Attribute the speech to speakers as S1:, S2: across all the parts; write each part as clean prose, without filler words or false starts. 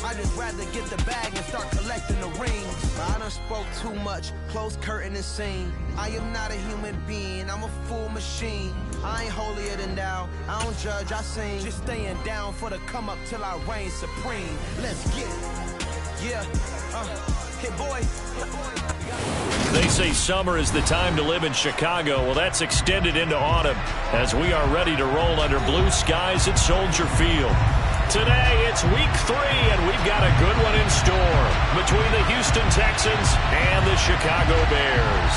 S1: I just rather get the bag and start collecting the rings. I done spoke too much, close curtain and scene. I am not a human being, I'm a full machine. I ain't holier than thou, I don't judge, I sing. Just staying down for the come up till I reign supreme. Let's get it, yeah, hit boy.
S2: They say summer is the time to live in Chicago. Well, that's extended into autumn as we are ready to roll under blue skies at Soldier Field. Today, it's week 3, and we've got a good one in store between the Houston Texans and the Chicago Bears.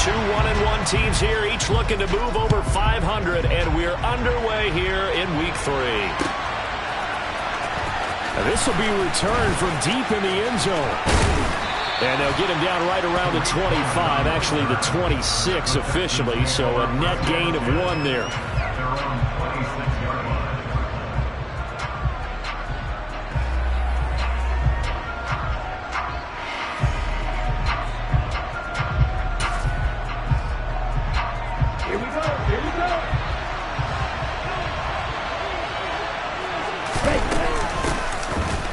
S2: Two 1-1 teams here, each looking to move over 500, and we're underway here in week 3.
S3: This will be returned from deep in the end zone. And they'll get him down right around the 25, actually the 26 officially, so a net gain of 1 there.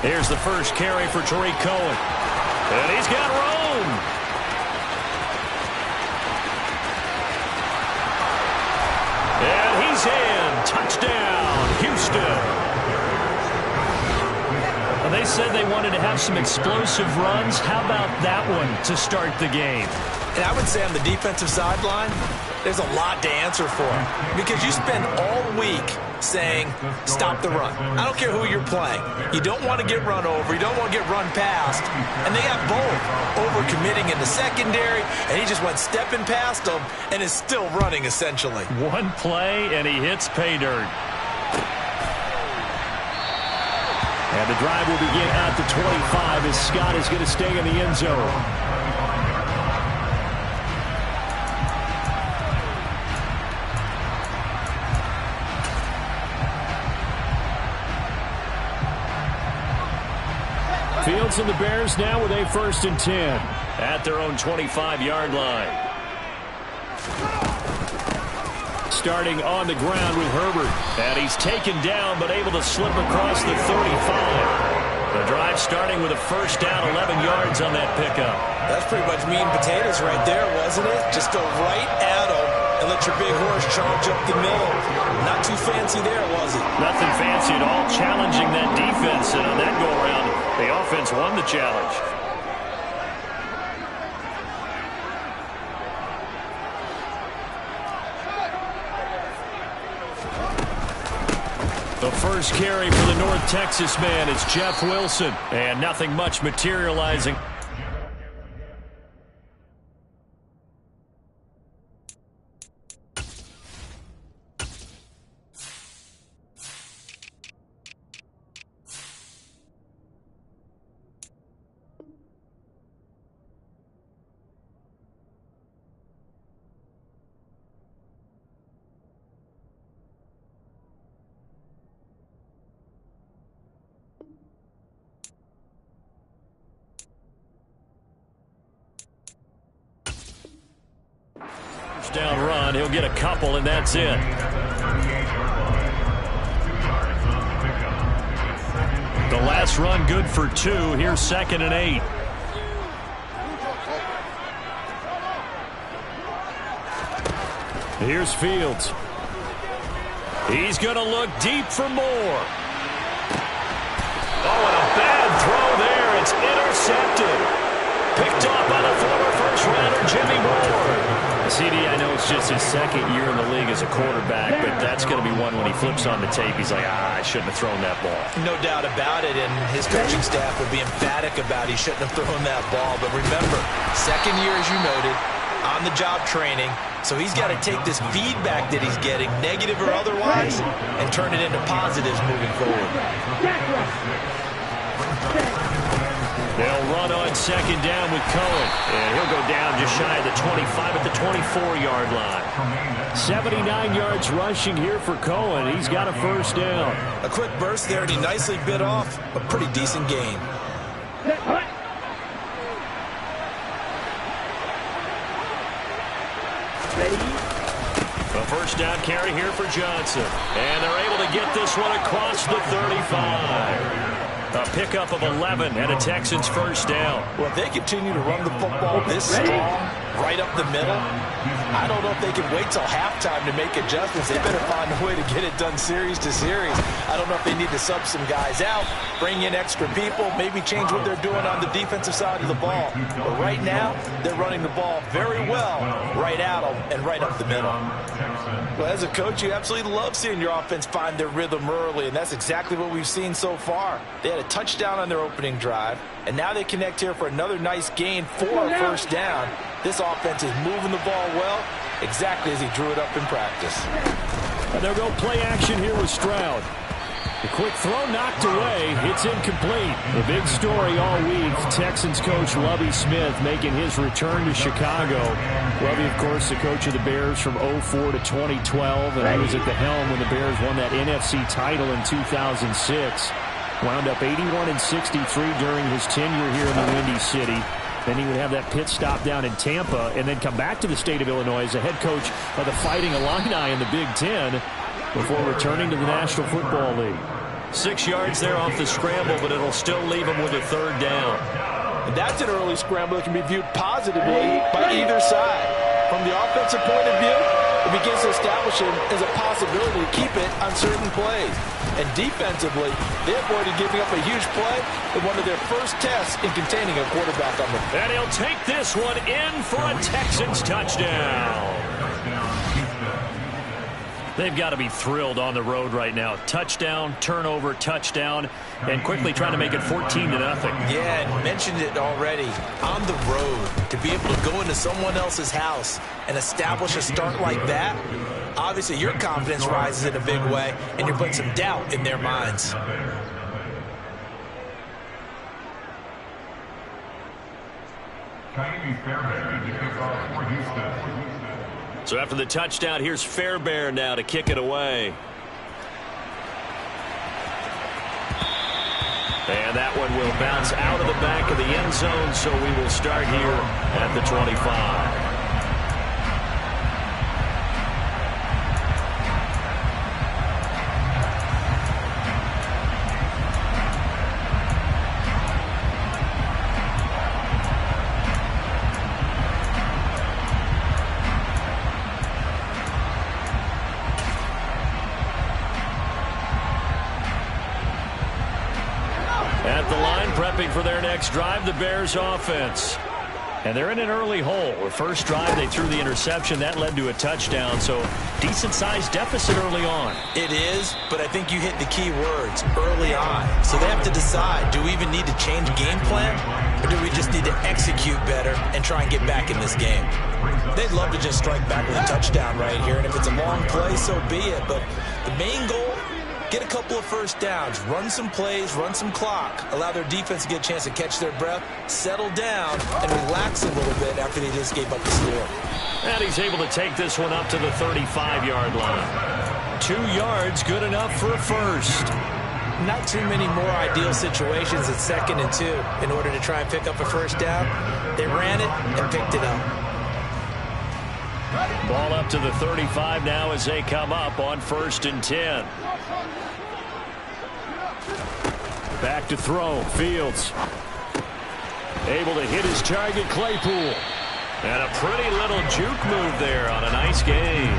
S2: Here's the first carry for Tariq Cohen. And he's got room. And he's in. Touchdown, Houston. Well, they said they wanted to have some explosive runs. How about that one to start the game?
S4: And I would say on the defensive sideline, there's a lot to answer for. Because you spend all week saying, stop the run. I don't care who you're playing. You don't want to get run over. You don't want to get run past. And they got both. Over-committing in the secondary, and he just went stepping past them and is still running, essentially.
S2: One play, and he hits pay dirt.
S3: And the drive will begin at the 25 as Scott is going to stay in the end zone. Fields and the Bears now with a 1st and 10
S2: at their own 25-yard line.
S3: Starting on the ground with Herbert.
S2: And he's taken down but able to slip across the 35. The drive starting with a first down, 11 yards on that pickup.
S4: That's pretty much meat and potatoes right there, wasn't it? Just go right at him and let your big horse charge up the middle. Not too fancy there, was it?
S2: Nothing fancy at all, challenging that defense. And on that go-around, the offense won the challenge.
S3: The first carry for the North Texas man is Jeff Wilson.
S2: And nothing much materializing.
S3: Down run, he'll get a couple, and that's it. The last run good for 2. Here's 2nd and 8. Here's Fields. He's going to look deep for more.
S2: Oh, and a bad throw there. It's intercepted. Picked up by the former first-rounder, Jimmy Moore.
S3: CD, I know it's just his 2nd year in the league as a quarterback, but that's going to be one when he flips on the tape, he's like, I shouldn't have thrown that ball.
S4: No doubt about it, and his coaching staff will be emphatic about he shouldn't have thrown that ball. But remember, 2nd year, as you noted, on-the-job training, so he's got to take this feedback that he's getting, negative or otherwise, and turn it into positives moving forward.
S3: They'll run on 2nd down with Cohen. And he'll go down just shy of the 25 at the 24-yard line. 79 yards rushing here for Cohen. He's got a first down.
S4: A quick burst there, and he nicely bit off a pretty decent gain.
S2: A first down carry here for Johnson. And they're able to get this one across the 35. A pickup of 11 and a Texans first down.
S4: Well, if they continue to run the football this strong, right up the middle, I don't know if they can wait till halftime to make adjustments. They better find a way to get it done series to series. I don't know if they need to sub some guys out, bring in extra people, maybe change what they're doing on the defensive side of the ball. But right now, they're running the ball very well right at them and right up the middle. Well, as a coach, you absolutely love seeing your offense find their rhythm early, and that's exactly what we've seen so far. They had a touchdown on their opening drive, and now they connect here for another nice gain for a first down. This offense is moving the ball well, exactly as he drew it up in practice.
S3: And they'll go play action here with Stroud. The quick throw knocked away. It's incomplete. The big story all week, Texans coach Lovie Smith making his return to Chicago. Lovie, of course, the coach of the Bears from 2004 to 2012, and he was at the helm when the Bears won that NFC title in 2006. Wound up 81-63 during his tenure here in the Windy City. Then he would have that pit stop down in Tampa and then come back to the state of Illinois as the head coach of the Fighting Illini in the Big Ten before returning to the National Football League.
S2: 6 yards there off the scramble, but it'll still leave him with a third down.
S4: And that's an early scramble that can be viewed positively by either side. From the offensive point of view, it begins to establish him as a possibility to keep it on certain plays. And defensively, they avoided giving up a huge play in one of their first tests in containing a quarterback on the field.
S2: And he'll take this one in for a Texans touchdown. They've got to be thrilled on the road right now. Touchdown, turnover, touchdown, and quickly trying to make it 14-0.
S4: Yeah, and mentioned it already. On the road, to be able to go into someone else's house and establish a start like that, obviously your confidence rises in a big way, and you're putting some doubt in their minds.
S2: So after the touchdown, here's Fairbairn now to kick it away. And that one will bounce out of the back of the end zone, so we will start here at the 25. Prepping for their next drive, the Bears offense. And they're in an early hole. The first drive, they threw the interception. That led to a touchdown, so decent-sized deficit early on.
S4: It is, but I think you hit the key words, early on. So they have to decide, do we even need to change game plan, or do we just need to execute better and try and get back in this game? They'd love to just strike back with a touchdown right here, and if it's a long play, so be it. But the main goal, get a couple of first downs, run some plays, run some clock, allow their defense to get a chance to catch their breath, settle down, and relax a little bit after they just gave up the score.
S2: And he's able to take this one up to the 35-yard line. 2 yards, good enough for a first.
S4: Not too many more ideal situations at 2nd and 2 in order to try and pick up a first down. They ran it and picked it up.
S2: Ball up to the 35 now as they come up on 1st and 10. Back to throw. Fields able to hit his target, Claypool. And a pretty little juke move there on a nice game.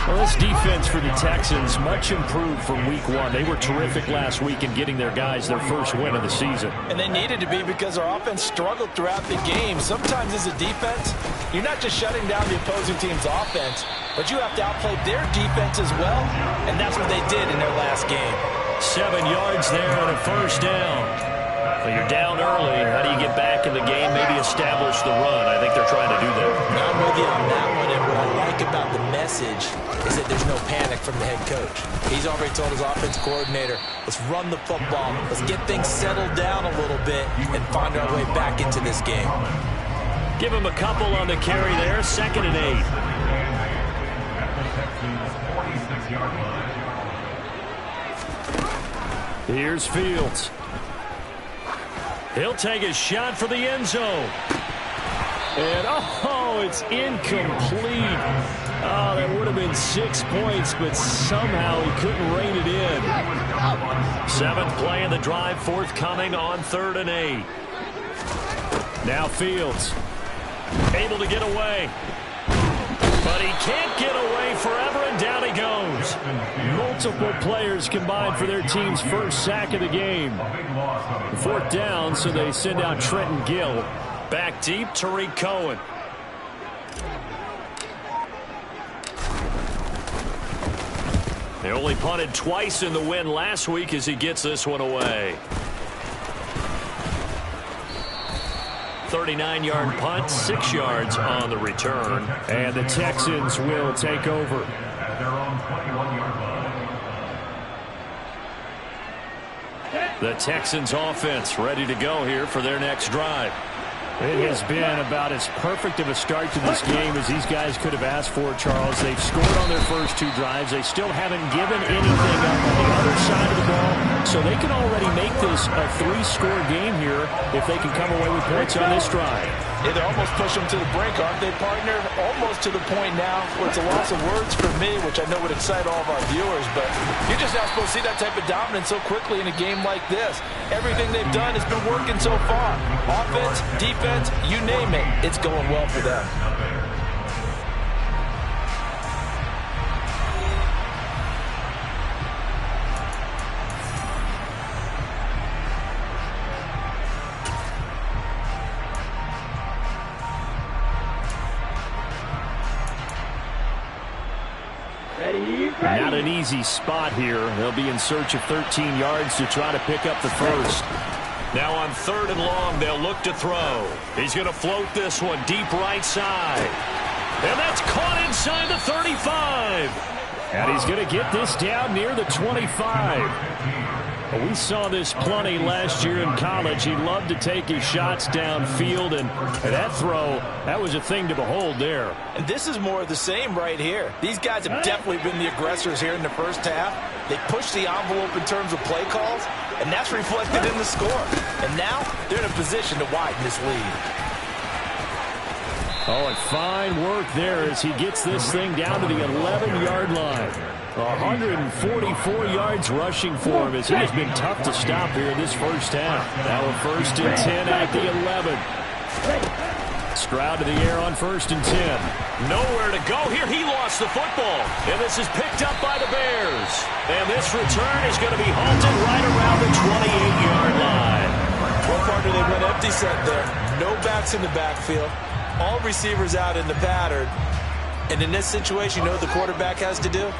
S3: Well, this defense for the Texans much improved from week 1. They were terrific last week in getting their guys their first win of the season.
S4: And they needed to be because our offense struggled throughout the game. Sometimes as a defense, you're not just shutting down the opposing team's offense, but you have to outplay their defense as well, and that's what they did in their last game.
S2: 7 yards there and a first down. Well, you're down early. How do you get back in the game, maybe establish the run? I think they're trying to do that.
S4: I'm with you on that one, and what I like about the message is that there's no panic from the head coach. He's already told his offense coordinator, let's run the football, let's get things settled down a little bit and find our way back into this game.
S2: Give him a couple on the carry there, 2nd and 8. Here's Fields. He'll take a shot for the end zone.
S3: And, oh, it's incomplete. Oh, that would have been 6 points, but somehow he couldn't rein it in.
S2: 7th play in the drive, forthcoming on 3rd and 8.
S3: Now Fields.
S2: Able to get away. But he can't get away forever, and down he goes.
S3: Multiple players combined for their team's first sack of the game. 4th down, so they send out Trenton Gill.
S2: Back deep, Tariq Cohen. They only punted twice in the win last week as he gets this one away. 39-yard punt, 6 yards on the return.
S3: And the Texans will take over.
S2: The Texans offense ready to go here for their next drive.
S3: It has been about as perfect of a start to this game as these guys could have asked for, Charles. They've scored on their first 2 drives. They still haven't given anything up on the other side of the ball. So they can already make this a 3-score game here if they can come away with points on this drive.
S4: Yeah, they're almost pushing them to the brink, aren't they, partner? Almost to the point now where it's a loss of words for me, which I know would excite all of our viewers, but you're just not supposed to see that type of dominance so quickly in a game like this. Everything they've done has been working so far. Offense, defense, you name it, it's going well for them.
S3: Not an easy spot here. They'll be in search of 13 yards to try to pick up the first.
S2: Now on 3rd and long, they'll look to throw. He's going to float this one deep right side. And that's caught inside the 35.
S3: And he's going to get this down near the 25. We saw this plenty last year in college. He loved to take his shots downfield, and that throw, that was a thing to behold there.
S4: And this is more of the same right here. These guys have definitely been the aggressors here in the first half. They pushed the envelope in terms of play calls, and that's reflected in the score. And now they're in a position to widen this lead.
S3: Oh, and fine work there as he gets this thing down to the 11-yard line. 144 yards rushing for him as he has been tough to stop here in this first half. Now a 1st and 10 at the 11. Stroud to the air on 1st and 10.
S2: Nowhere to go here. He lost the football. And this is picked up by the Bears. And this return is going to be halted right around the 28-yard line.
S4: Well, partner, they went empty set there. No backs in the backfield. All receivers out in the pattern. And in this situation, you know what the quarterback has to do?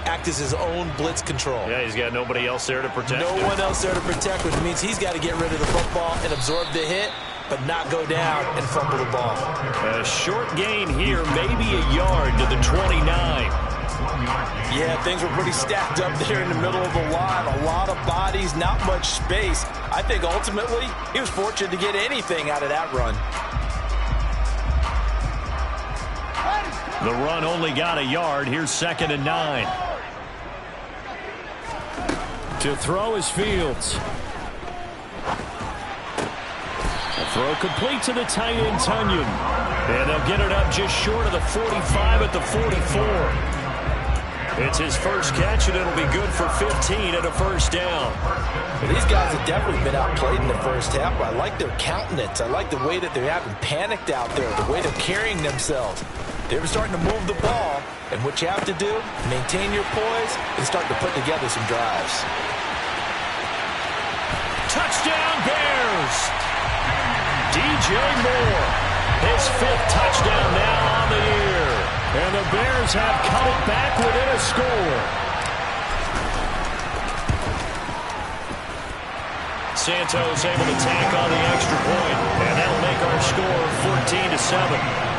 S4: Act as his own blitz control.
S2: Yeah, he's got nobody else there to protect him.
S4: No one else there to protect, which means he's got to get rid of the football and absorb the hit, but not go down and fumble the ball.
S2: A short gain here, maybe a yard to the 29.
S4: Yeah, things were pretty stacked up there in the middle of the line. A lot of bodies, not much space. I think ultimately he was fortunate to get anything out of that run.
S2: The run only got a yard. Here's 2nd and 9.
S3: To throw is Fields. A throw complete to the tight end, Tunyon.
S2: And they'll get it up just short of the 45 at the 44. It's his first catch, and it'll be good for 15 at a 1st down.
S4: Well, these guys have definitely been outplayed in the first half, but I like their countenance. I like the way that they haven't panicked out there, the way they're carrying themselves. They're starting to move the ball, and what you have to do, maintain your poise and start to put together some drives.
S2: Touchdown, Bears! DJ Moore, his 5th touchdown now on the year.
S3: And the Bears have cut it back within a score.
S2: Santos able to tack on the extra point, and that'll make our score 14-7.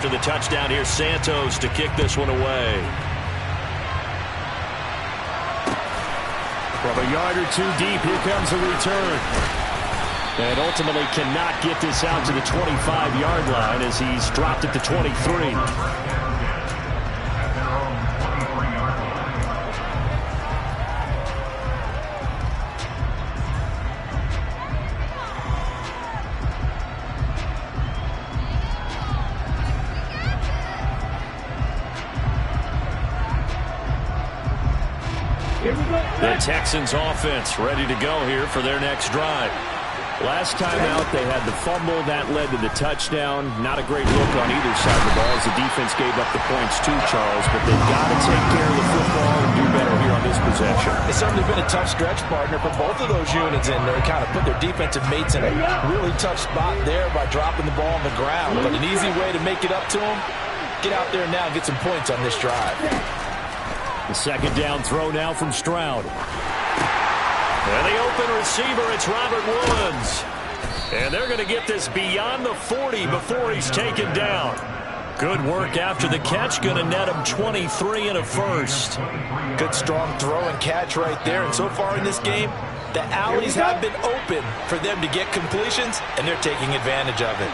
S2: After the touchdown, here's Santos to kick this one away.
S3: From a yard or 2 deep, here comes a return. And ultimately cannot get this out to the 25-yard line as he's dropped at the 23.
S2: The Texans offense ready to go here for their next drive. Last time out, they had the fumble. That led to the touchdown. Not a great look on either side of the ball as the defense gave up the points too, Charles. But they've got to take care of the football and do better here on this possession.
S4: It's certainly been a tough stretch, partner, for both of those units in there. Kind of put their defensive mates in a really tough spot there by dropping the ball on the ground. But an easy way to make it up to them, get out there now and get some points on this drive.
S2: The second down throw now from Stroud. And the open receiver, it's Robert Woods. And they're going to get this beyond the 40 before he's taken down. Good work after the catch. Going to net him 23 and a first.
S4: Good strong throw and catch right there. And so far in this game, the alleys have been open for them to get completions, and they're taking advantage of it.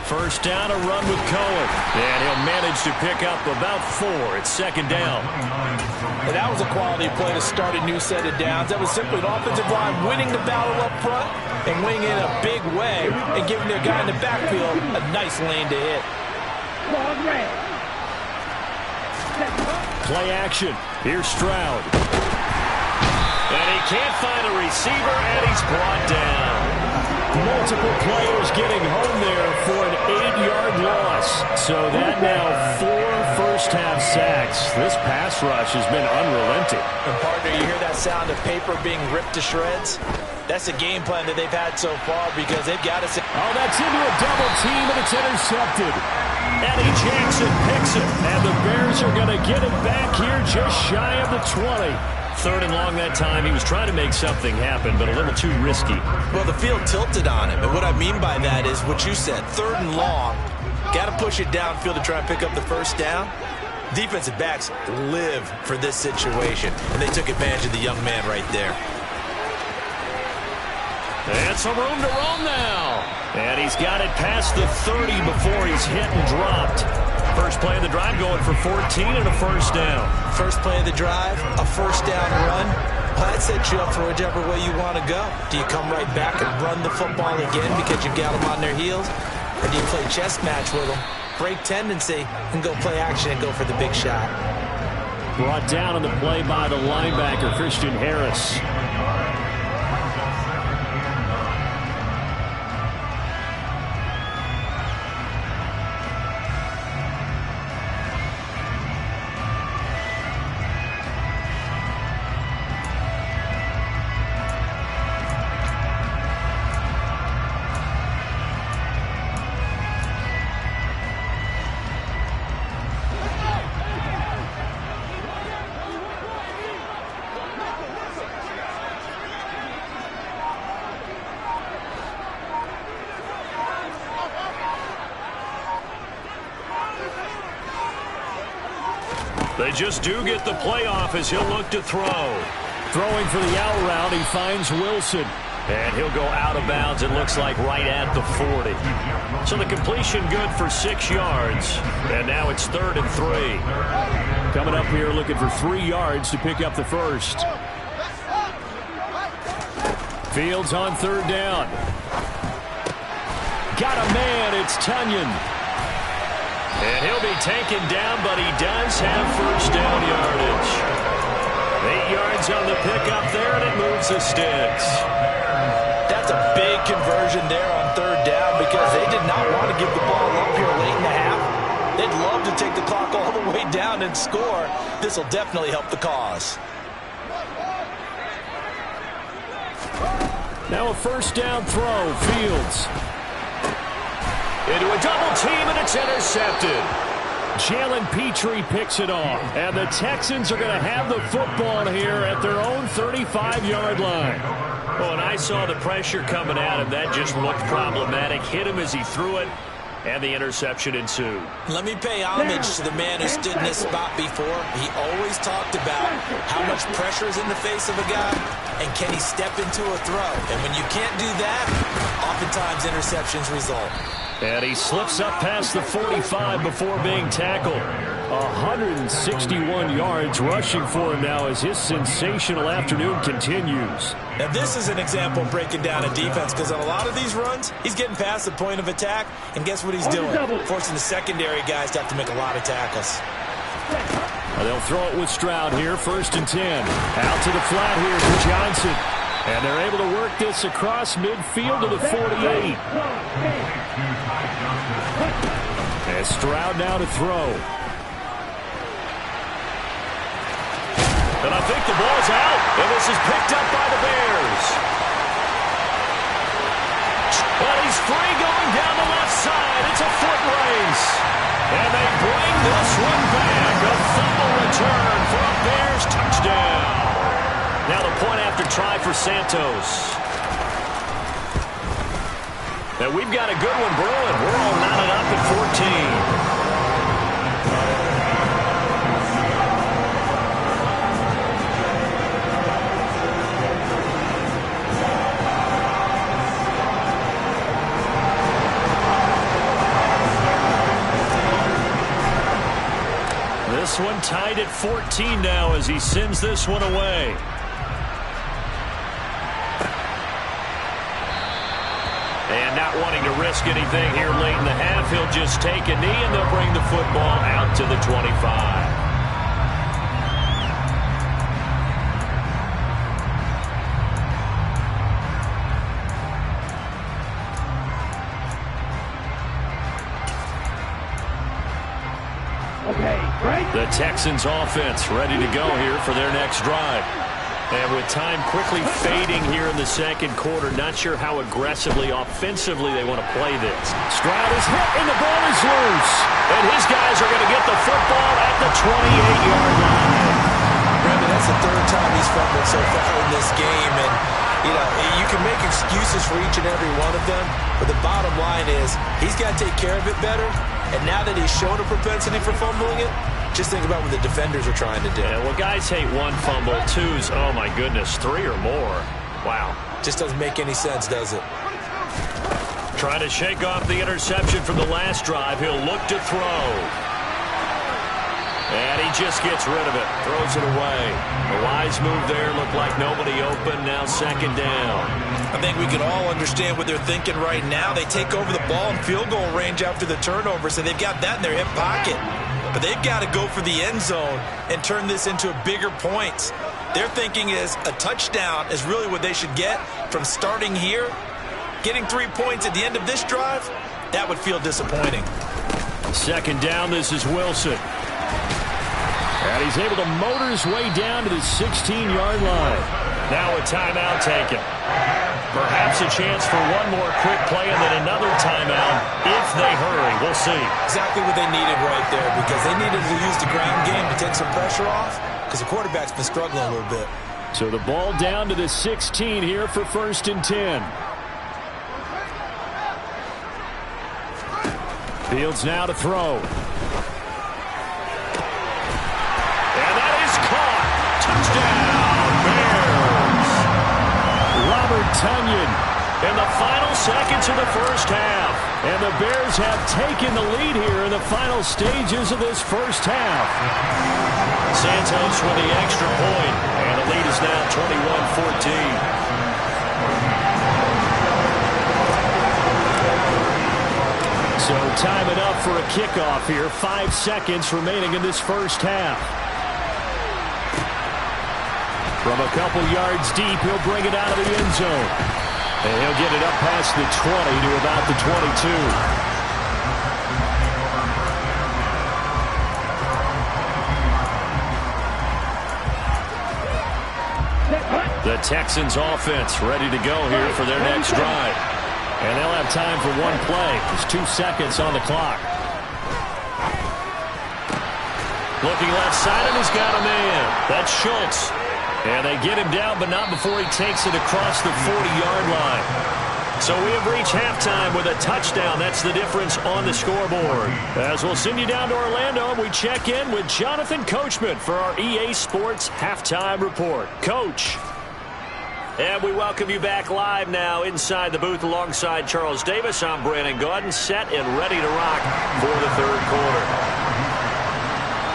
S2: First down, a run with Cohen. And he'll manage to pick up about 4. It's second down.
S4: And that was a quality play to start a new set of downs. That was simply an offensive line winning the battle up front and winning in a big way and giving their guy in the backfield a nice lane to hit.
S2: Play action. Here's Stroud. And he can't find a receiver, and he's brought down. Multiple players getting home there for an 8-yard loss. So that now 4 first-half sacks. This pass rush has been unrelenting.
S4: And partner, you hear that sound of paper being ripped to shreds? That's the game plan that they've had so far because they've got to...
S2: Oh, that's into a double team, and it's intercepted. Eddie Jackson picks it, and the Bears are going to get it back here just shy of the 20. Third and long that time. He was trying to make something happen, but a little too risky.
S4: Well, the field tilted on him, and what I mean by that is what you said. Third and long, got to push it downfield to try and pick up the first down. Defensive backs live for this situation, and they took advantage of the young man right there.
S2: And some room to roam now. And he's got it past the 30 before he's hit and dropped. First play of the drive going for 14 and a first down.
S4: First play of the drive, a first down run. Well, that sets you up for whichever way you want to go. Do you come right back and run the football again because you've got them on their heels? Or do you play chess match with them, break tendency, and go play action and go for the big shot?
S2: Brought down on the play by the linebacker, Christian Harris. They just do get the playoff as he'll look to throw. Throwing for the out route, he finds Wilson. And he'll go out of bounds, it looks like, right at the 40. So the completion good for 6 yards. And now it's 3rd and 3. Coming up here looking for 3 yards to pick up the first. Fields on 3rd down. Got a man, it's Tunyon. And he'll be taken down, but he does have first down yardage. 8 yards on the pickup there, and it moves the sticks.
S4: That's a big conversion there on 3rd down because they did not want to give the ball up here late in the half. They'd love to take the clock all the way down and score. This will definitely help the cause.
S2: Now a first down throw, Fields. Into a double team, and it's intercepted. Jalen Petrie picks it off. And the Texans are going to have the football here at their own 35-yard line. Oh, and I saw the pressure coming at him. That just looked problematic. Hit him as he threw it, and the interception ensued.
S4: Let me pay homage to the man who stood in this spot before. He always talked about how much pressure is in the face of a guy, and can he step into a throw. And when you can't do that, oftentimes interceptions result.
S2: And he slips up past the 45 before being tackled. 161 yards rushing for him now as his sensational afternoon continues.
S4: Now this is an example of breaking down a defense because on a lot of these runs, he's getting past the point of attack, and guess what he's doing? Forcing the secondary guys to have to make a lot of tackles.
S3: They'll throw it with Stroud here, 1st and 10. Out to the flat here for Johnson. And they're able to work this across midfield to the 48. And Stroud now to throw.
S2: And I think the ball's out, and this is picked up by the Bears. But he's free going down the left side. It's a foot race. And they bring this one back. A fumble return for a Bears touchdown. Now the point after try for Santos. And we've got a good one brewing. We're all knotted up at 14. This one tied at 14 now as he sends this one away. And not wanting to risk anything here late in the half, he'll just take a knee and they'll bring the football out to the 25. The Texans offense ready to go here for their next drive. And with time quickly fading here in the second quarter, not sure how aggressively, offensively they want to play this.
S3: Stroud is hit and the ball is loose.
S2: And his guys are going to get the football at the 28-yard line.
S4: Brandon, that's the 3rd time he's fumbled so far in this game. And, you know, you can make excuses for each and every one of them. But the bottom line is he's got to take care of it better. And now that he's shown a propensity for fumbling it, just think about what the defenders are trying to do.
S2: Yeah, well, guys hate 1 fumble, 2's, oh my goodness, 3 or more. Wow.
S4: Just doesn't make any sense, does it?
S2: Trying to shake off the interception from the last drive. He'll look to throw. And he just gets rid of it. Throws it away. A wise move there. Looked like nobody open. Now 2nd down.
S4: I think we can all understand what they're thinking right now. They take over the ball in field goal range after the turnover, so they've got that in their hip pocket. But they've got to go for the end zone and turn this into bigger points. Their thinking is a touchdown is really what they should get from starting here. Getting 3 points at the end of this drive, that would feel disappointing.
S3: 2nd down, this is Wilson. And he's able to motor his way down to the 16-yard line.
S2: Now a timeout taken. Perhaps a chance for one more quick play and then another timeout if they hurry. We'll see.
S4: Exactly what they needed right there, because they needed to use the ground game to take some pressure off, because the quarterback's been struggling a little bit.
S3: So the ball down to the 16 here for 1st and 10. Fields now to throw.
S2: And that is caught. Touchdown, Bears.
S3: Robert Tonyan
S2: in the final seconds of the first half.
S3: And the Bears have taken the lead here in the final stages of this first half.
S2: Santos with the extra point, and the lead is now 21-14.
S3: So time it up for a kickoff here. 5 seconds remaining in this first half. From a couple yards deep, he'll bring it out of the end zone. And he'll get it up past the 20 to about the 22.
S2: The Texans offense ready to go here for their next drive.
S3: And they'll have time for one play. There's 2 seconds on the clock.
S2: Looking left side, and he's got a man. That's Schultz. And they get him down, but not before he takes it across the 40-yard line. So we have reached halftime with a touchdown. That's the difference on the scoreboard. As we'll send you down to Orlando, and we check in with Jonathan Coachman for our EA Sports Halftime Report. Coach. And we welcome you back live now inside the booth alongside Charles Davis. I'm Brandon Gaudin, set and ready to rock for the third quarter.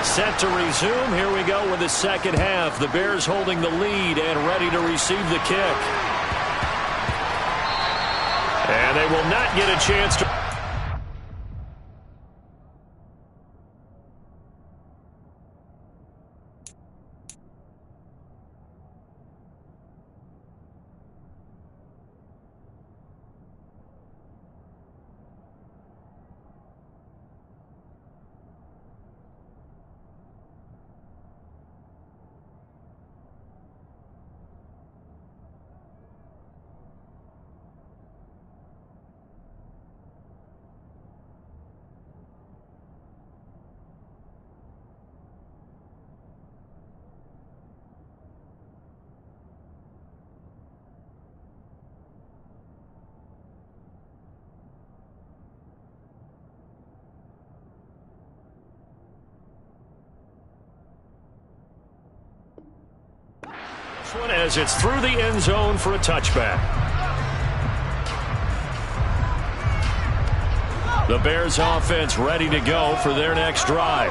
S2: Set to resume. Here we go with the second half. The Bears holding the lead and ready to receive the kick. And they will not get a chance to... As it's through the end zone for a touchback. The Bears offense ready to go for their next drive.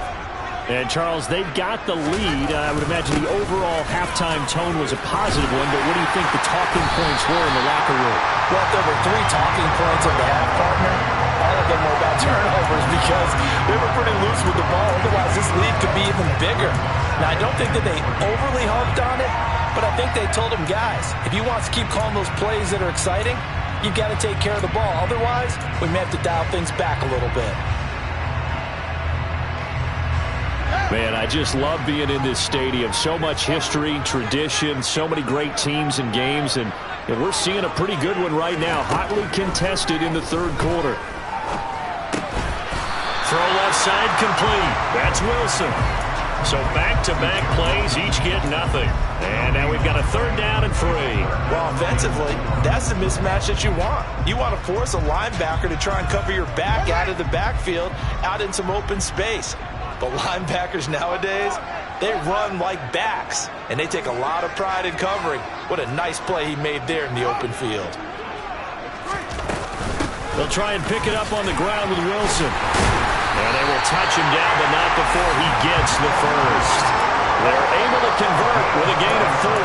S3: And, Charles, they've got the lead. I would imagine the overall halftime tone was a positive one, but what do you think the talking points were in the locker room?
S4: Well, there were 3 talking points of the half, partner. All of them were about turnovers because they were pretty loose with the ball. Otherwise, this lead could be even bigger. Now, I don't think that they overly harped on it, but I think they told them, guys, if you want to keep calling those plays that are exciting, you've got to take care of the ball. Otherwise, we may have to dial things back a little bit.
S2: Man, I just love being in this stadium. So much history, tradition, so many great teams and games, and we're seeing a pretty good one right now. Hotly contested in the third quarter. Throw left side complete. That's Wilson. So back-to-back plays, each get nothing. And now we've got a 3rd down and 3.
S4: Well, offensively, that's the mismatch that you want. You want to force a linebacker to try and cover your back out of the backfield, out in some open space. But linebackers nowadays, they run like backs, and they take a lot of pride in covering. What a nice play he made there in the open field.
S2: They'll try and pick it up on the ground with Wilson. And they will touch him down, but not before he gets the first. They're able to convert with a gain of 4.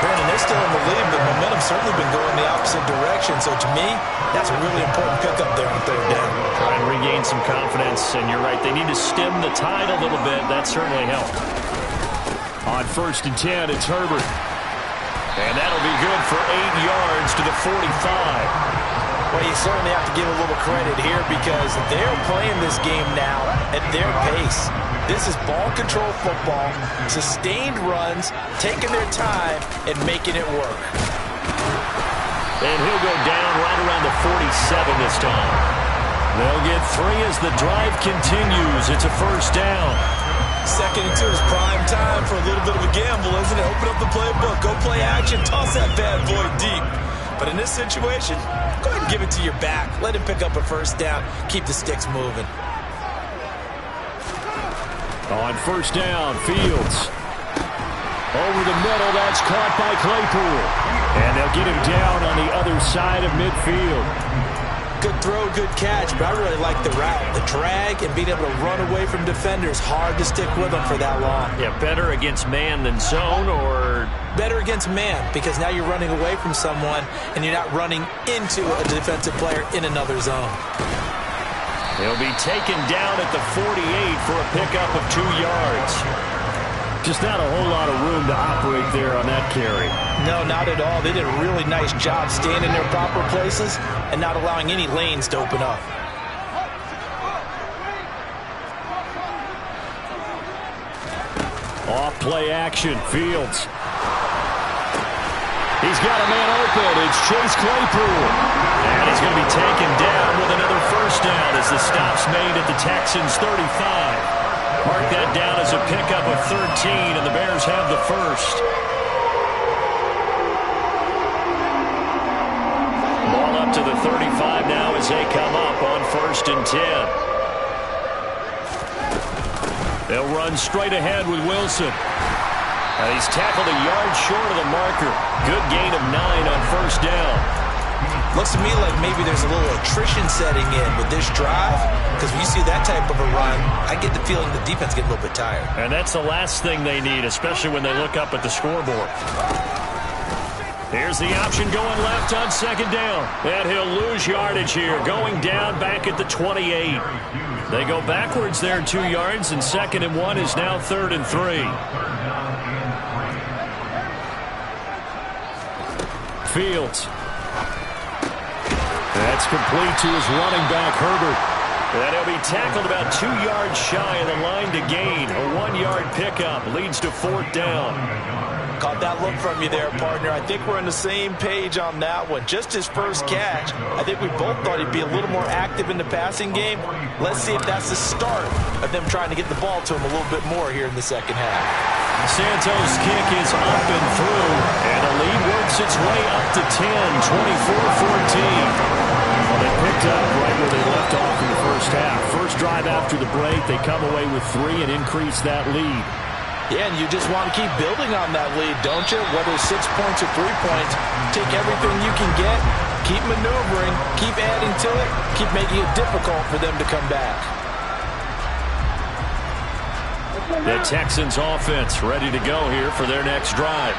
S4: Brandon, they're still in the lead, but momentum's certainly been going the opposite direction. So to me, that's a really important pickup there on 3rd down.
S2: Try and regain some confidence, and you're right, they need to stem the tide a little bit. That certainly helped. On 1st and 10, it's Herbert. And that'll be good for 8 yards to the 45.
S4: Well, you certainly have to give a little credit here because they're playing this game now at their pace. This is ball control football, sustained runs, taking their time, and making it work.
S2: And he'll go down right around the 47 this time. They'll get 3 as the drive continues. It's a 1st down.
S4: 2nd and 2 is prime time for a little bit of a gamble, isn't it? Open up the playbook, go play action, toss that bad boy deep. But in this situation, go ahead and give it to your back. Let him pick up a 1st down. Keep the sticks moving.
S2: On 1st down, Fields. Over the middle, that's caught by Claypool. And they'll get him down on the other side of midfield.
S4: Good throw, good catch, but I really like the route. The drag and being able to run away from defenders. Hard to stick with them for that long.
S2: Yeah, better against man than zone, or?
S4: Better against man, because now you're running away from someone and you're not running into a defensive player in another zone.
S2: He'll be taken down at the 48 for a pickup of 2 yards. Just not a whole lot of room to operate there on that carry.
S4: No, not at all. They did a really nice job staying in their proper places and not allowing any lanes to open up.
S2: Off play action, Fields. He's got a man open. It's Chase Claypool. And he's going to be taken down with another 1st down as the stop's made at the Texans' 35. Mark that down as a pickup of 13, and the Bears have the 1st. Ball up to the 35 now as they come up on 1st and 10. They'll run straight ahead with Wilson. And he's tackled a yard short of the marker. Good gain of 9 on 1st down.
S4: Looks to me like maybe there's a little attrition setting in with this drive, because when you see that type of a run, I get the feeling the defense gets a little bit tired.
S2: And that's the last thing they need, especially when they look up at the scoreboard. Here's the option going left on 2nd down. And he'll lose yardage here, going down back at the 28. They go backwards there 2 yards, and 2nd and 1 is now 3rd and 3. Fields. That's complete to his running back, Herbert. And he'll be tackled about 2 yards shy of the line to gain. A 1-yard pickup leads to 4th down.
S4: Caught that look from you there, partner. I think we're on the same page on that one. Just his first catch. I think we both thought he'd be a little more active in the passing game. Let's see if that's the start of them trying to get the ball to him a little bit more here in the 2nd half.
S2: Santos' kick is up and through, and the lead works its way up to 10, 24-14. Well, they picked up right where they left off in the 1st half. First drive after the break, they come away with 3 and increase that lead.
S4: Yeah, and you just want to keep building on that lead, don't you? Whether it's 6 points or 3 points, take everything you can get, keep maneuvering, keep adding to it, keep making it difficult for them to come back.
S2: The Texans offense ready to go here for their next drive.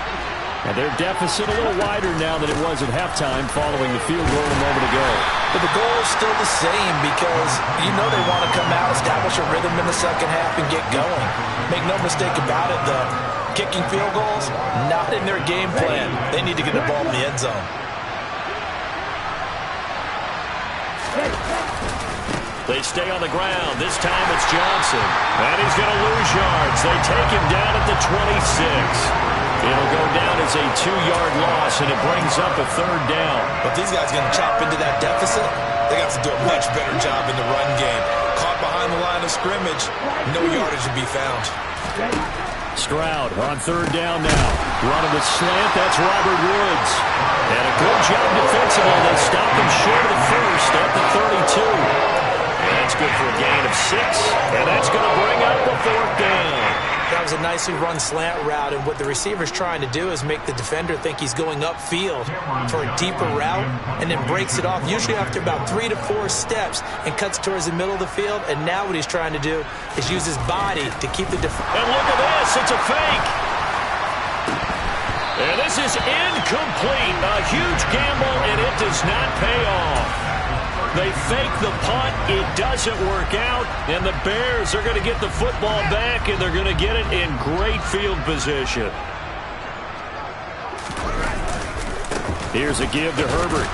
S2: And their deficit a little wider now than it was at halftime following the field goal a moment ago.
S4: But the goal is still the same because you know they want to come out, establish a rhythm in the second half, and get going. Make no mistake about it, though. Kicking field goals, not in their game plan. They need to get the ball in the end zone.
S2: They stay on the ground. This time it's Johnson. And he's going to lose yards. They take him down at the 26. It'll go down as a 2-yard loss, and it brings up a 3rd down.
S4: But these guys are going to chop into that deficit. They got to do a much better job in the run game. Caught behind the line of scrimmage, no yardage to be found.
S2: Stroud on 3rd down now. Running the slant, that's Robert Woods. And a good job defensively. They stop him short of the first at the 32. And that's good for a gain of 6. And that's going to bring up the 4th down.
S4: That was a nicely run slant route, and what the receiver's trying to do is make the defender think he's going upfield for a deeper route, and then breaks it off, usually after about 3 to 4 steps, and cuts towards the middle of the field. And now what he's trying to do is use his body to keep the defender.
S2: And look at this, it's a fake. And this is incomplete. A huge gamble, and it does not pay off. They fake the punt. It doesn't work out. And the Bears are going to get the football back, and they're going to get it in great field position. Here's a give to Herbert.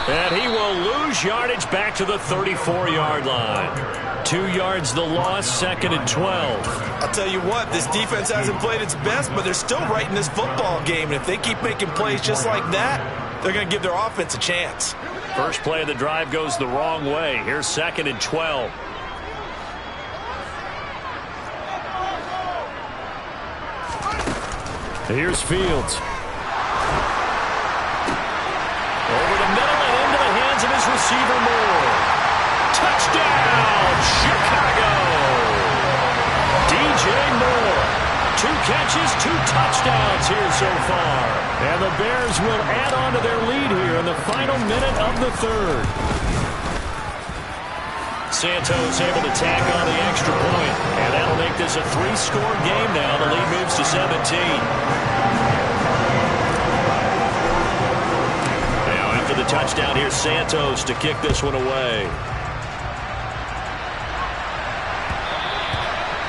S2: And he will lose yardage back to the 34-yard line. 2 yards the loss, 2nd and 12.
S4: I'll tell you what, this defense hasn't played its best, but they're still right in this football game. And if they keep making plays just like that, they're going to give their offense a chance.
S2: First play of the drive goes the wrong way. Here's 2nd and 12. Here's Fields. Over the middle and into the hands of his receiver Moore. Touchdown, Chicago! DJ Moore. 2 catches, 2 touchdowns here so far. And the Bears will add on to their lead here in the final minute of the 3rd. Santos able to tack on the extra point. And that'll make this a 3-score game now. The lead moves to 17. Now after the touchdown, here's Santos to kick this one away.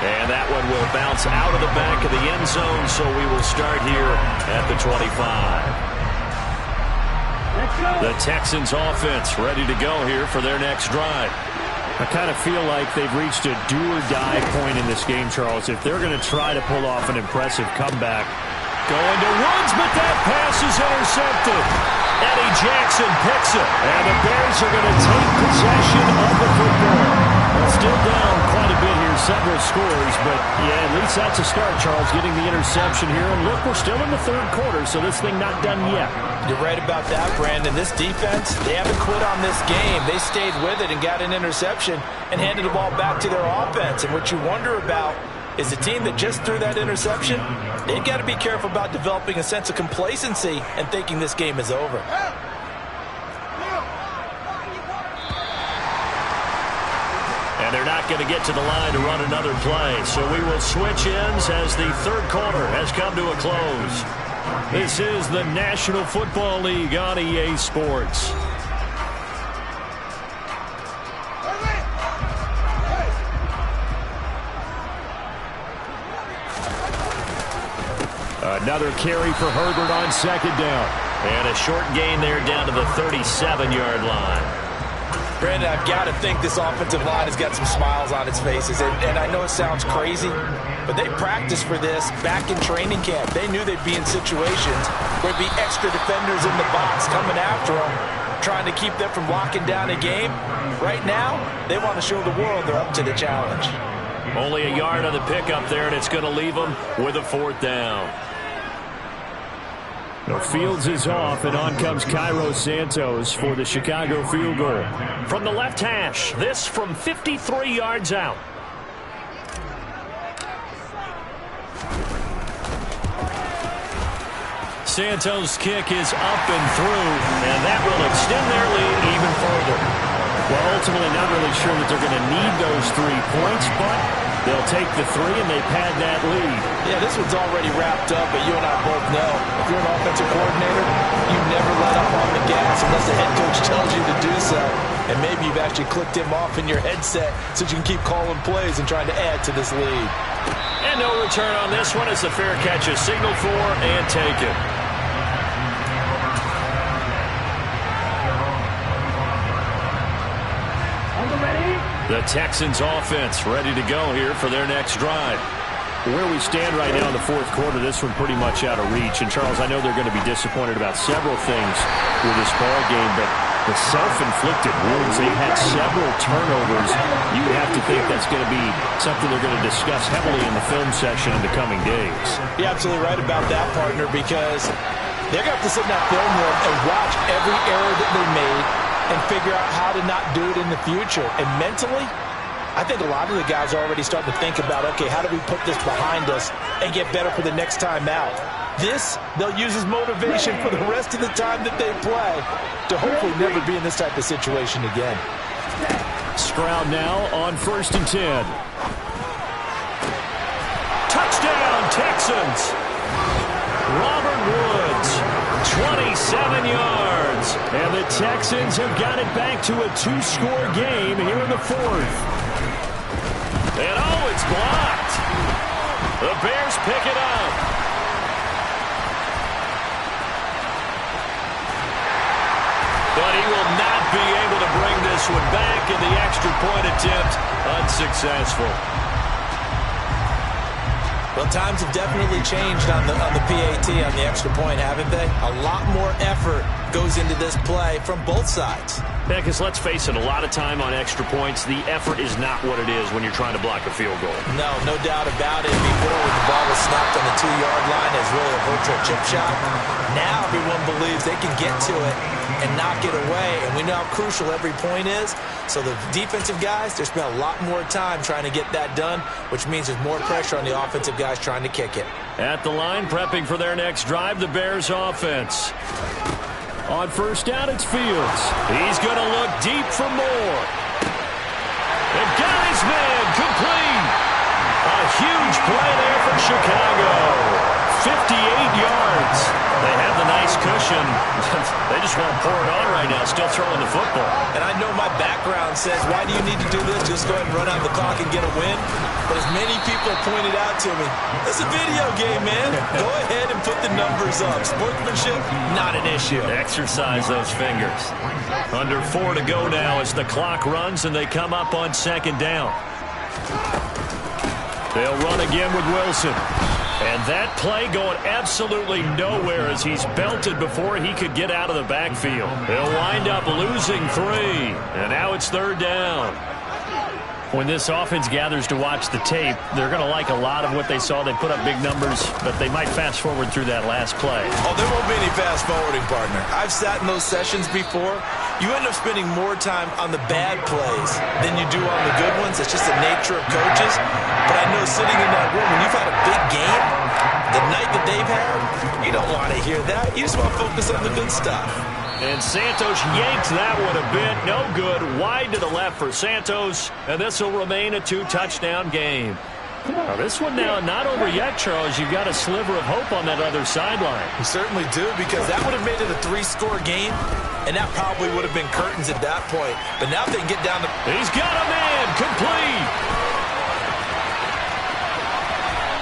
S2: And that one will bounce out of the back of the end zone, so we will start here at the 25. The Texans offense ready to go here for their next drive. I kind of feel like they've reached a do-or-die point in this game, Charles. If they're going to try to pull off an impressive comeback, going to Woods, but that pass is intercepted. Eddie Jackson picks it, and the Bears are going to take possession of the football. Well, still down quite a bit here, several scores, but yeah, at least that's a start, Charles, getting the interception here. And look, we're still in the 3rd quarter, so this thing not done yet.
S4: You're right about that, Brandon. This defense, they haven't quit on this game. They stayed with it and got an interception and handed the ball back to their offense. And what you wonder about is the team that just threw that interception, they've got to be careful about developing a sense of complacency and thinking this game is over.
S2: And they're not going to get to the line to run another play. So we will switch ends as the 3rd quarter has come to a close. This is the National Football League on EA Sports. Another carry for Herbert on 2nd down. And a short gain there down to the 37-yard line.
S4: Brandon, I've got to think this offensive line has got some smiles on its faces. And I know it sounds crazy, but they practiced for this back in training camp. They knew they'd be in situations where there'd be extra defenders in the box coming after them, trying to keep them from locking down a game. Right now, they want to show the world they're up to the challenge.
S2: Only a yard on the pickup there, and it's going to leave them with a 4th down. No, Fields is off, and on comes Cairo Santos for the Chicago field goal. From the left hash, this from 53 yards out. Santos' kick is up and through, and that will extend their lead even further. Well, ultimately, not really sure that they're going to need those 3 points, but they'll take the 3 and they pad that lead.
S4: Yeah, this one's already wrapped up, but you and I both know if you're an offensive coordinator, you never let up on the gas unless the head coach tells you to do so. And maybe you've actually clicked him off in your headset so you can keep calling plays and trying to add to this lead.
S2: And no return on this one as the fair catch is signaled for and taken. The Texans offense ready to go here for their next drive. Where we stand right now in the fourth quarter, this one pretty much out of reach. And, Charles, I know they're going to be disappointed about several things with this ball game, but the self-inflicted wounds, they've had several turnovers. You would have to think that's going to be something they're going to discuss heavily in the film session in the coming days.
S4: You're absolutely right about that, partner, because they're going to have to sit in that film room and watch every error that they made and figure out how to not do it in the future. And mentally, I think a lot of the guys are already starting to think about, okay, how do we put this behind us and get better for the next time out? This, they'll use as motivation for the rest of the time that they play to hopefully never be in this type of situation again.
S2: Stroud now on 1st and 10. Touchdown, Texans! Robert Woods, 27 yards. And the Texans have got it back to a 2-score game here in the 4th. And oh, it's blocked. The Bears pick it up. But he will not be able to bring this one back, and the extra point attempt unsuccessful.
S4: Well, times have definitely changed on the PAT, on the extra point, haven't they? A lot more effort goes into this play from both sides.
S2: Yeah, because let's face it, a lot of time on extra points, the effort is not what it is when you're trying to block a field goal.
S4: No doubt about it. Before, when the ball was snapped on the 2-yard line as really a virtual chip shot, now everyone believes they can get to it and knock it away, and we know how crucial every point is. So the defensive guys, they spend a lot more time trying to get that done, which means there's more pressure on the offensive guys trying to kick it.
S2: At the line, prepping for their next drive, the Bears offense. On 1st down, it's Fields. He's going to look deep for more. And got his man complete. A huge play there for Chicago. 58 yards. They have the nice cushion. They just want to pour it on right now, still throwing the football.
S4: And I know my background says, why do you need to do this? Just go ahead and run out the clock and get a win. But as many people pointed out to me, it's a video game, man. Go ahead and put the numbers up. Sportsmanship, not an issue.
S2: Exercise those fingers. Under 4 to go now as the clock runs and they come up on 2nd down. They'll run again with Wilson. And that play going absolutely nowhere as he's belted before he could get out of the backfield. They'll wind up losing 3. And now it's 3rd down. When this offense gathers to watch the tape, they're going to like a lot of what they saw. They put up big numbers, but they might fast forward through that last play.
S4: Oh, there won't be any fast forwarding, partner. I've sat in those sessions before. You end up spending more time on the bad plays than you do on the good ones. It's just the nature of coaches. But I know sitting in that room, when you've had a big game, the night that they've had, you don't want to hear that. You just want to focus on the good stuff.
S2: And Santos yanked that one a bit. No good. Wide to the left for Santos. And this will remain a 2-touchdown game. Now, this one now not over yet, Charles. You've got a sliver of hope on that other sideline.
S4: You certainly do, because that would have made it a 3-score game, and that probably would have been curtains at that point. But now if they can get down to...
S2: He's got a man. Complete.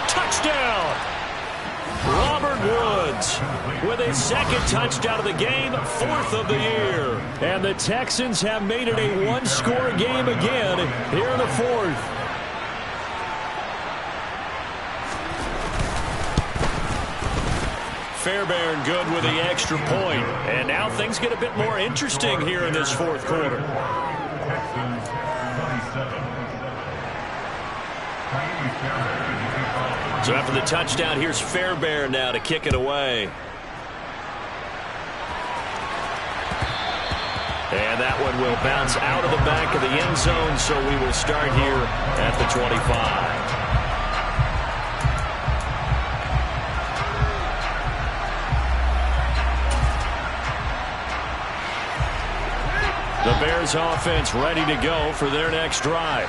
S2: Touchdown. Robert Woods with his 2nd touchdown of the game, 4th of the year. And the Texans have made it a 1-score game again here in the 4th. Fairbairn good with the extra point. And now things get a bit more interesting here in this 4th quarter. So after the touchdown, here's Fairbairn now to kick it away. And that one will bounce out of the back of the end zone, so we will start here at the 25. Bears offense ready to go for their next drive.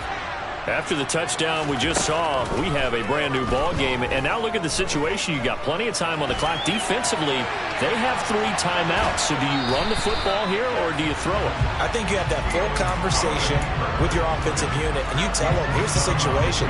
S2: After the touchdown we just saw, we have a brand new ball game. And now look at the situation. You got plenty of time on the clock. Defensively, they have 3 timeouts. So do you run the football here or do you throw it?
S4: I think you have that full conversation with your offensive unit, and you tell them, here's the situation.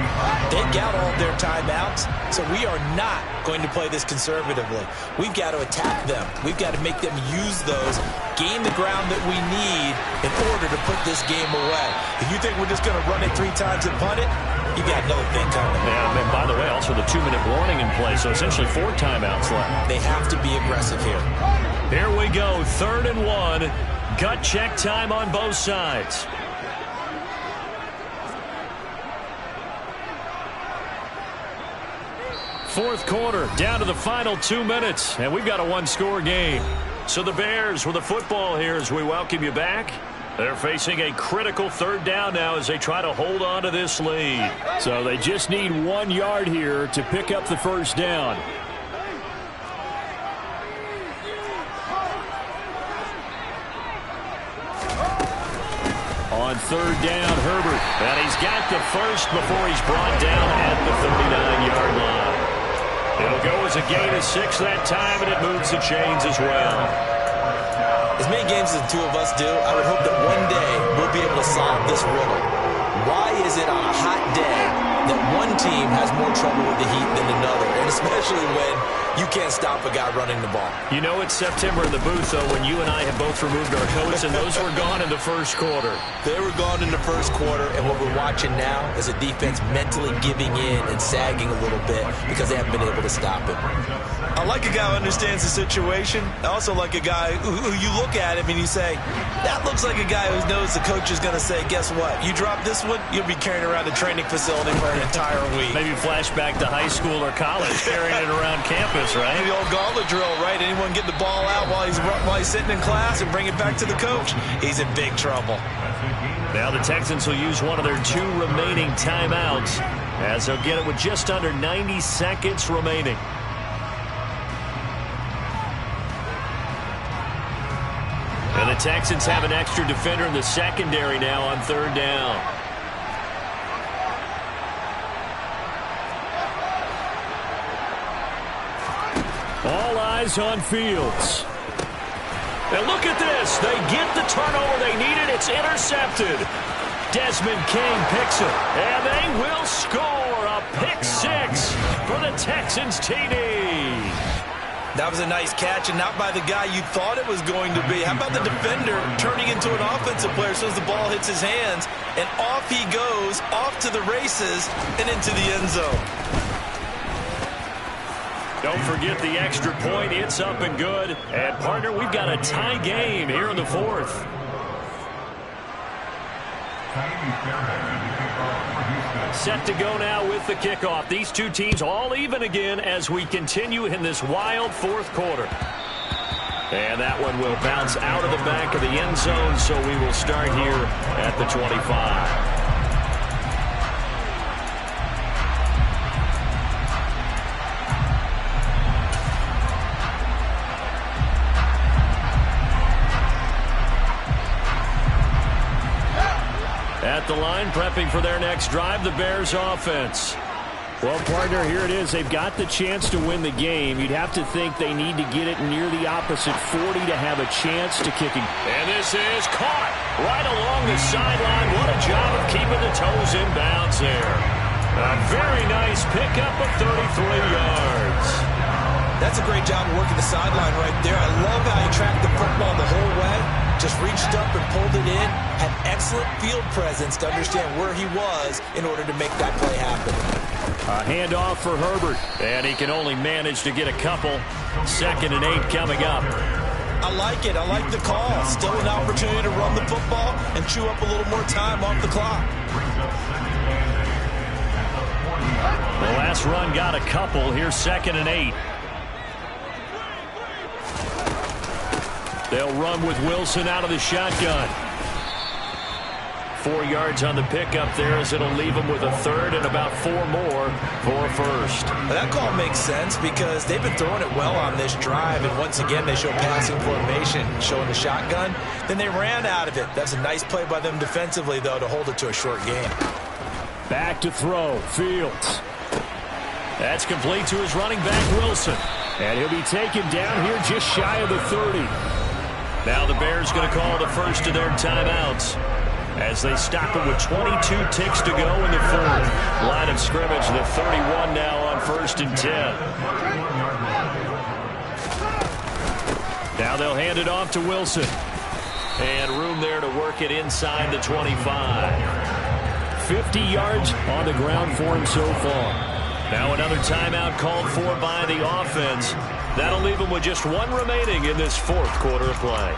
S4: They got all their timeouts, so we are not going to play this conservatively. We've got to attack them. We've got to make them use those, gain the ground that we need in order to put this game away. If you think we're just going to run it 3 times and punt it, you got another thing coming.
S2: Yeah, and by the way, also the 2-minute warning in play, so essentially 4 timeouts left.
S4: They have to be aggressive here.
S2: Here we go, 3rd and 1. Gut check time on both sides. Fourth quarter, down to the final 2 minutes, and we've got a 1-score game. So the Bears with the football here as we welcome you back. They're facing a critical 3rd down now as they try to hold on to this lead.
S3: So they just need 1 yard here to pick up the 1st down. On 3rd down, Herbert.
S2: And he's got the first before he's brought down at the 39-yard line. It'll go as a gain of 6 that time, and it moves the chains as well.
S4: As many games as the 2 of us do, I would hope that one day we'll be able to solve this riddle. Why is it on a hot day that one team has more trouble with the heat than another, and especially when you can't stop a guy running the ball?
S2: You know it's September in the booth, though, when you and I have both removed our coats, and those were gone in the first quarter.
S4: They were gone in the first quarter, and what we're watching now is a defense mentally giving in and sagging a little bit because they haven't been able to stop it. I like a guy who understands the situation. I also like a guy who you look at him and you say, that looks like a guy who knows the coach is going to say, guess what? You drop this one, you'll be carrying around a training facility for an entire week.
S2: Maybe flashback to high school or college, carrying it around campus, right?
S4: The old gauntlet drill, right? Anyone get the ball out while he's sitting in class and bring it back to the coach? He's in big trouble.
S2: Now the Texans will use one of their 2 remaining timeouts as they'll get it with just under 90 seconds remaining. And the Texans have an extra defender in the secondary now on 3rd down.
S3: All eyes on Fields.
S2: And look at this. They get the turnover they needed. It's intercepted. Desmond King picks it. And they will score a pick 6 for the Texans TD.
S4: That was a nice catch, and not by the guy you thought it was going to be. How about the defender turning into an offensive player as soon as the ball hits his hands, and off he goes, off to the races, and into the end zone.
S2: Don't forget the extra point. It's up and good. And, partner, we've got a tie game here in the 4th. Set to go now with the kickoff. These 2 teams all even again as we continue in this wild 4th quarter. And that one will bounce out of the back of the end zone, so we will start here at the 25. At the line, prepping for their next drive, the Bears offense.
S3: Well, partner, here it is. They've got the chance to win the game. You'd have to think they need to get it near the opposite 40 to have a chance to kick it.
S2: And this is caught right along the sideline. What a job of keeping the toes in bounds there. A very nice pickup of 33 yards.
S4: That's a great job of working the sideline right there. I love how he tracked the football the whole way. Just reached up and pulled it in. Had excellent field presence to understand where he was in order to make that play happen.
S3: A handoff for Herbert.
S2: And he can only manage to get a couple. 2nd and 8 coming up.
S4: I like it. I like the call. Still an opportunity to run the football and chew up a little more time off the clock.
S2: The last run got a couple. Here's 2nd and 8. They'll run with Wilson out of the shotgun. 4 yards on the pickup there, as it'll leave them with a third and about 4 more for a first.
S4: That call makes sense because they've been throwing it well on this drive, and once again they show passing formation, showing the shotgun. Then they ran out of it. That's a nice play by them defensively, though, to hold it to a short game.
S2: Back to throw, Fields. That's complete to his running back, Wilson. And he'll be taken down here just shy of the 30. Now the Bears going to call the first of their timeouts as they stop it with 22 ticks to go in the fourth. Line of scrimmage, the 31 now on 1st and 10. Now they'll hand it off to Wilson. And room there to work it inside the 25. 50 yards on the ground for him so far. Now another timeout called for by the offense. That'll leave them with just 1 remaining in this 4th quarter of play.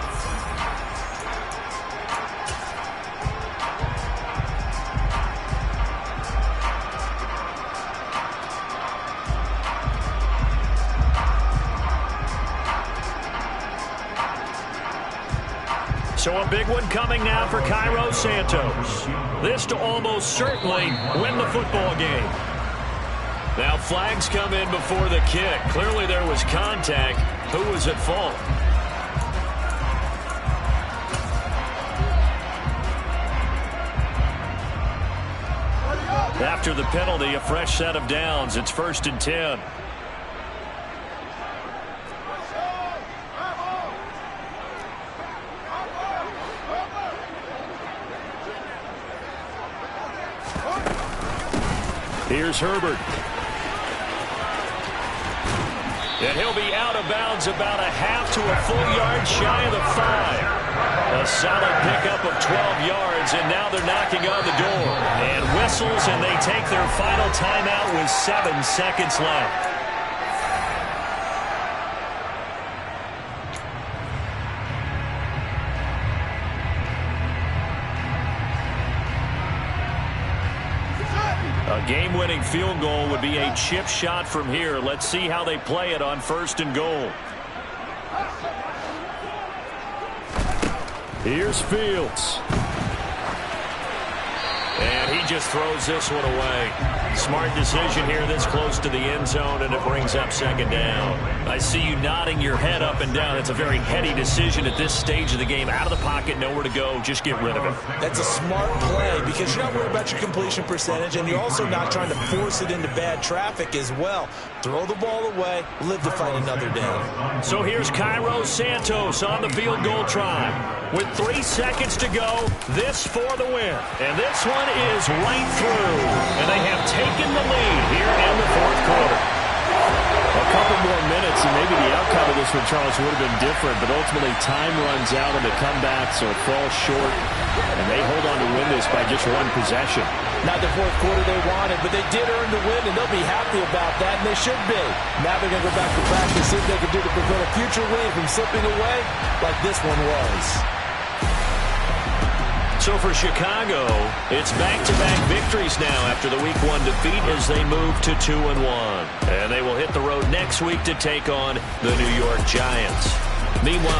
S2: So a big one coming now for Cairo Santos. This to almost certainly win the football game. Now flags come in before the kick. Clearly there was contact. Who was at fault? After the penalty, a fresh set of downs. It's 1st and 10. Here's Herbert. And he'll be out of bounds about a half to a full yard shy of the 5. A solid pickup of 12 yards, and now they're knocking on the door. And whistles, and they take their final timeout with 7 seconds left. A game-winning field goal would be a chip shot from here. Let's see how they play it on 1st and goal. Here's Fields. And he just throws this one away. Smart decision here this close to the end zone, and it brings up 2nd down. I see you nodding your head up and down. It's a very heady decision at this stage of the game. Out of the pocket, nowhere to go. Just get rid of it.
S4: That's a smart play because you're not worried about your completion percentage, and you're also not trying to force it into bad traffic as well. Throw the ball away, live to fight another down.
S2: So here's Cairo Santos on the field goal try. With 3 seconds to go, this for the win. And this one is right through. And they have taken the lead here in the 4th quarter.
S3: A couple more minutes, and maybe the outcome of this one, Charles, would have been different. But ultimately, time runs out on the comeback, so it falls short. And they hold on to win this by just 1 possession.
S4: Not the 4th quarter they wanted, but they did earn the win, and they'll be happy about that, and they should be. Now they're going to go back to practice, see if they can do to prevent a future lead from slipping away like this one was.
S2: So for Chicago, it's back-to-back victories now after the Week 1 defeat as they move to 2-1. And they will hit the road next week to take on the New York Giants. Meanwhile,